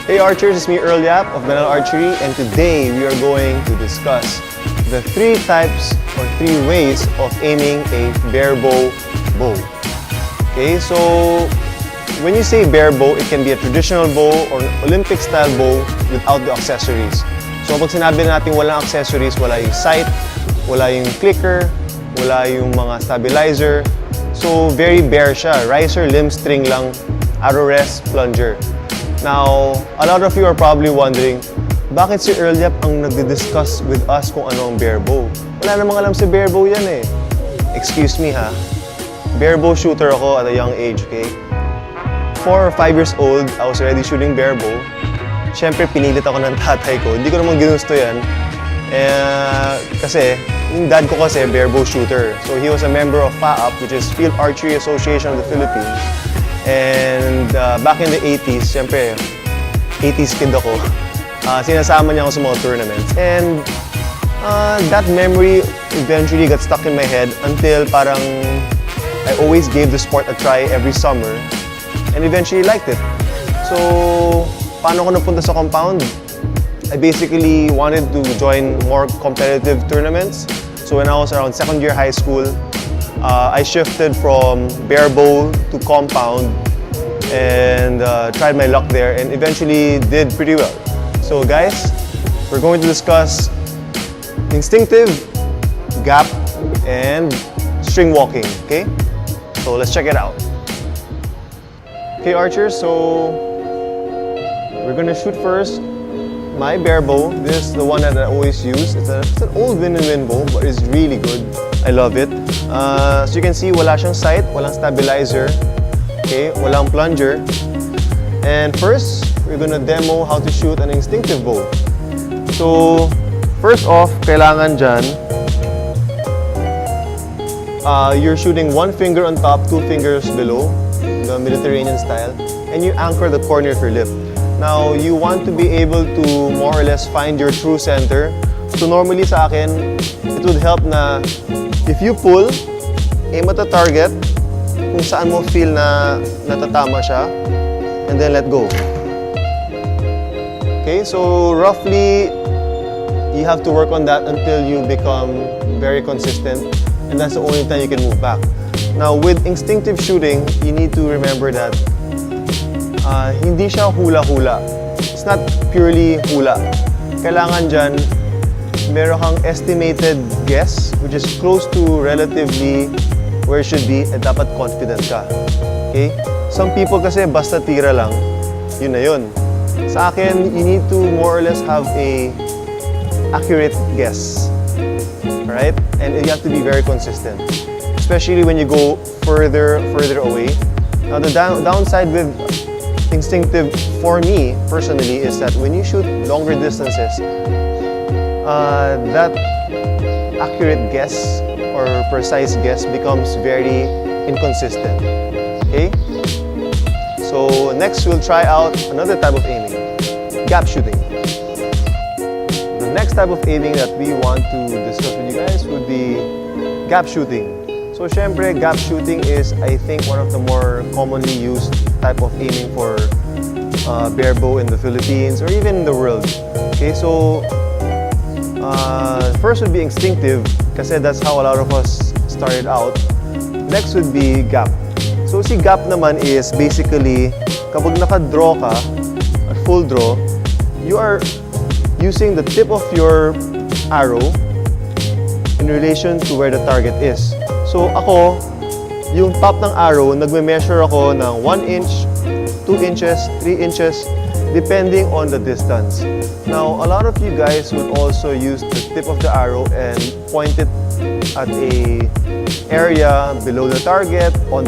Hey Archers, it's me Earl Yap of Benel Archery, and today we are going to discuss the 3 types or 3 ways of aiming a barebow bow. Okay, so when you say barebow, it can be a traditional bow or an Olympic style bow without the accessories. So pag sinabi natin walang accessories, wala yung sight, wala yung clicker, wala yung mga stabilizer. So very bare siya, riser, limb string lang, arrow rest, plunger. Now, a lot of you are probably wondering, bakit si Earl Yap ang nagdi-discuss with us kung ano ang barebow? Wala namang alam si barebow yan eh. Excuse me ha. Barebow shooter ako at a young age, okay? 4 or 5 years old, I was already shooting barebow. Siyempre, pinilit ako ng tatay ko. Hindi ko naman ginusto yan. Kasi, yung dad ko kasi, barebow shooter. So, he was a member of FAAP, which is Field Archery Association of the Philippines. And back in the 80s, syempre, 80s kid ako, sinasama niya ako sa mga tournaments. And that memory eventually got stuck in my head until parang I always gave the sport a try every summer and eventually liked it. So, paano ako napunta sa compound? I basically wanted to join more competitive tournaments. So when I was around second year high school, I shifted from barebow to compound and tried my luck there and eventually did pretty well. So guys, we're going to discuss instinctive, gap, and string walking, okay? So let's check it out. Okay Archers, so we're gonna shoot first my barebow. This is the one that I always use. It's an old win-and-win bow, but it's really good. I love it. So you can see, wala siyang sight, walang stabilizer, okay, walang plunger. And first, we're gonna demo how to shoot an instinctive bow. So, first off, kailangan dyan, you're shooting 1 finger on top, 2 fingers below, the Mediterranean style, and you anchor the corner of your lip. Now, you want to be able to more or less find your true center. So normally sa akin, it would help na if you pull, aim at the target, kung saan mo feel na natatama siya, and then let go. Okay, so roughly, you have to work on that until you become very consistent, and that's the only time you can move back. Now, with instinctive shooting, you need to remember that hindi siya hula-hula. It's not purely hula. Kailangan dyan, meron kang estimated guess, which is close to relatively where it should be, at dapat confident ka. Okay? Some people kasi basta tira lang, yun na yun. Sa akin, you need to more or less have a accurate guess. Alright? And you have to be very consistent. Especially when you go further away. Now, the downside with instinctive, for me, personally, is that when you shoot longer distances, that accurate guess or precise guess becomes very inconsistent. Okay? So next we'll try out another type of aiming, gap shooting. The next type of aiming that we want to discuss with you guys would be gap shooting. So syempre, gap shooting is, I think, one of the more commonly used type of aiming for barebow in the Philippines or even in the world. Okay, so first would be instinctive, kasi that's how a lot of us started out. Next would be gap. So si gap naman is basically, kapag naka-draw ka, at full draw, you are using the tip of your arrow in relation to where the target is. So ako, yung top ng arrow, nagme-measure ako ng 1 inch, 2 inches, 3 inches, depending on the distance. Now, a lot of you guys would also use the tip of the arrow and point it at a area below the target, on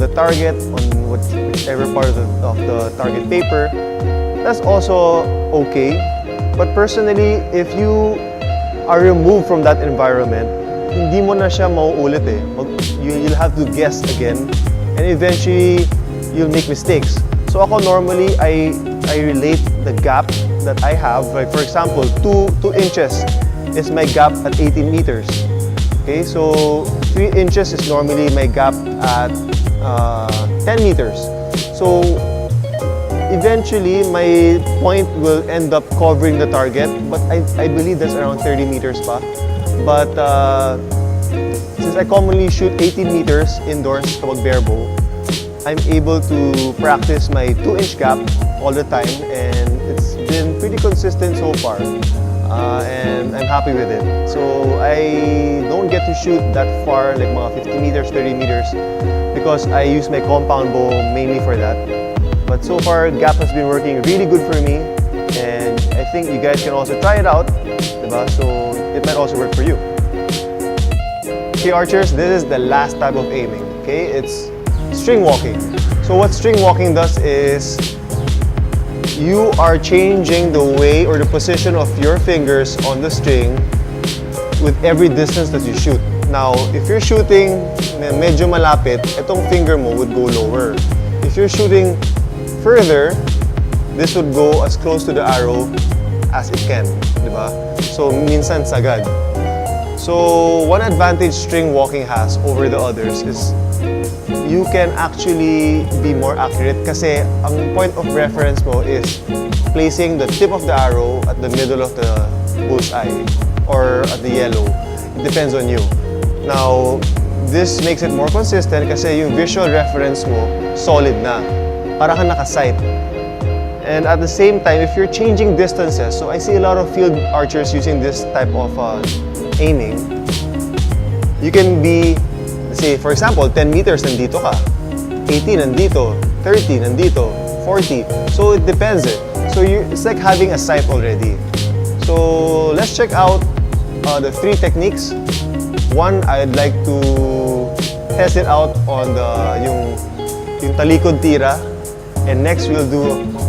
whichever part of the target paper. That's also okay. But personally, if you are removed from that environment, hindi mo na siya mauulit eh. You'll have to guess again, and eventually, you'll make mistakes. So ako normally, I relate the gap that I have. Like for example, 2 inches is my gap at 18 meters. Okay, so 3 inches is normally my gap at 10 meters. So Eventually, my point will end up covering the target, but I believe that's around 30 meters pa. But since I commonly shoot 18 meters indoors kapag barebow, I'm able to practice my 2-inch gap all the time, and it's been pretty consistent so far. And I'm happy with it. So I don't get to shoot that far, like mga 50 meters, 30 meters, because I use my compound bow mainly for that. But so far, gap has been working really good for me, and I think you guys can also try it out, diba? So it might also work for you. Okay, archers, this is the last type of aiming. Okay, it's string walking. So what string walking does is you are changing the way or the position of your fingers on the string with every distance that you shoot. Now, if you're shooting medyo malapit, itong finger mo would go lower. If you're shooting further, this would go as close to the arrow as it can, diba? So, minsan sagad. So, one advantage string walking has over the others is you can actually be more accurate kasi ang point of reference mo is placing the tip of the arrow at the middle of the bullseye or at the yellow. It depends on you. Now, this makes it more consistent kasi yung visual reference mo solid na. Para kang nakasight. And at the same time, if you're changing distances, so I see a lot of field archers using this type of aiming. You can be, say, for example, 10 meters nandito ka, 18 nandito, 30 nandito, 40. So it depends eh. So it's like having a sight already. So let's check out the 3 techniques. One, I'd like to test it out on yung talikod tira. And next, we'll do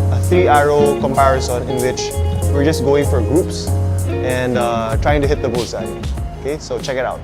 a 3-arrow comparison in which we're just going for groups and trying to hit the bullseye. Okay, so check it out.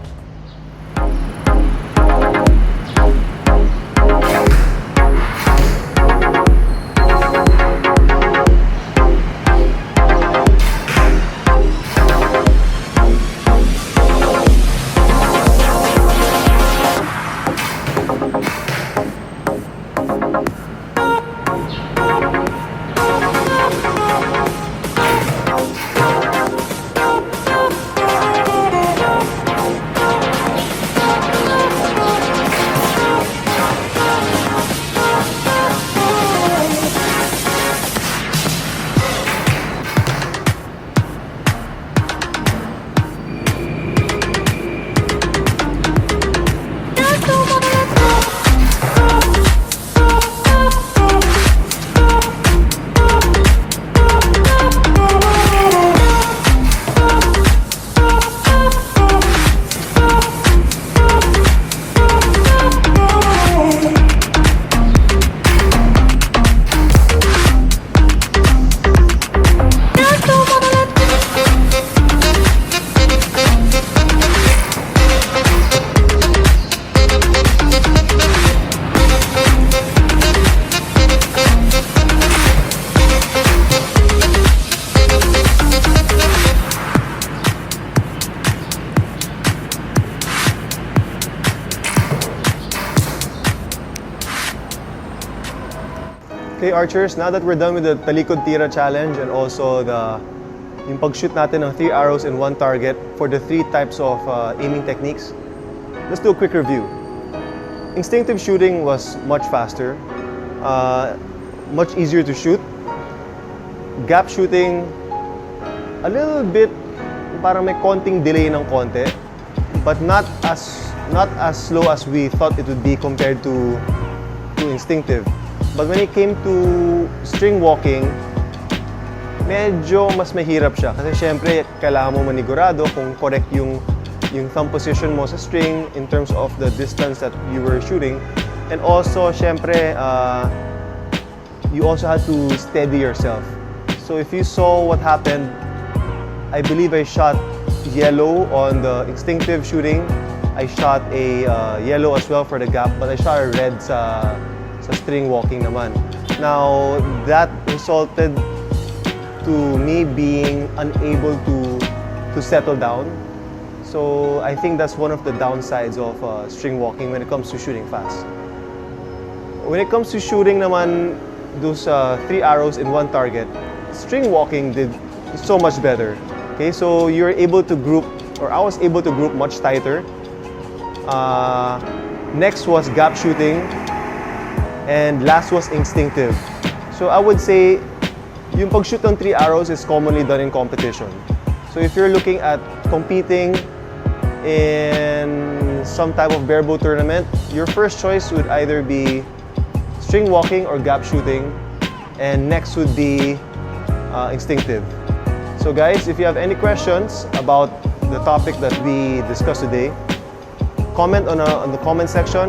Okay, archers, now that we're done with the talikod tira challenge and also yung pag-shoot natin ng 3 arrows in 1 target for the 3 types of aiming techniques, let's do a quick review. Instinctive shooting was much faster, much easier to shoot. Gap shooting, a little bit, parang may konting delay ng konti, but not as slow as we thought it would be compared to instinctive. But when it came to string walking, medyo mas mahirap siya. Kasi syempre, kailangan mo manigurado kung correct yung thumb position mo sa string in terms of the distance that you were shooting. And also, syempre, you also had to steady yourself. So if you saw what happened, I believe I shot yellow on the instinctive shooting. I shot a yellow as well for the gap, but I shot a red sa string walking naman. Now, that resulted to me being unable to settle down. So I think that's one of the downsides of string walking when it comes to shooting fast. When it comes to shooting naman those 3 arrows in one target, string walking did so much better. Okay, so you're able to group, or I was able to group much tighter. Next was gap shooting, and last was instinctive. So I would say yung pag-shoot ng 3 arrows is commonly done in competition. So if you're looking at competing in some type of barebow tournament, your first choice would either be string walking or gap shooting, and next would be instinctive. So guys, if you have any questions about the topic that we discussed today, comment on the comment section.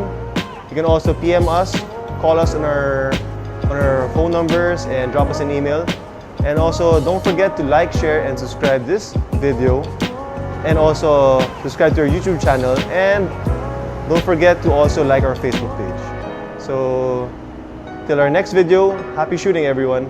You can also PM us, call us on our phone numbers, and drop us an email. And also, don't forget to like, share, and subscribe this video. And also, subscribe to our YouTube channel. And don't forget to also like our Facebook page. So, till our next video, happy shooting everyone!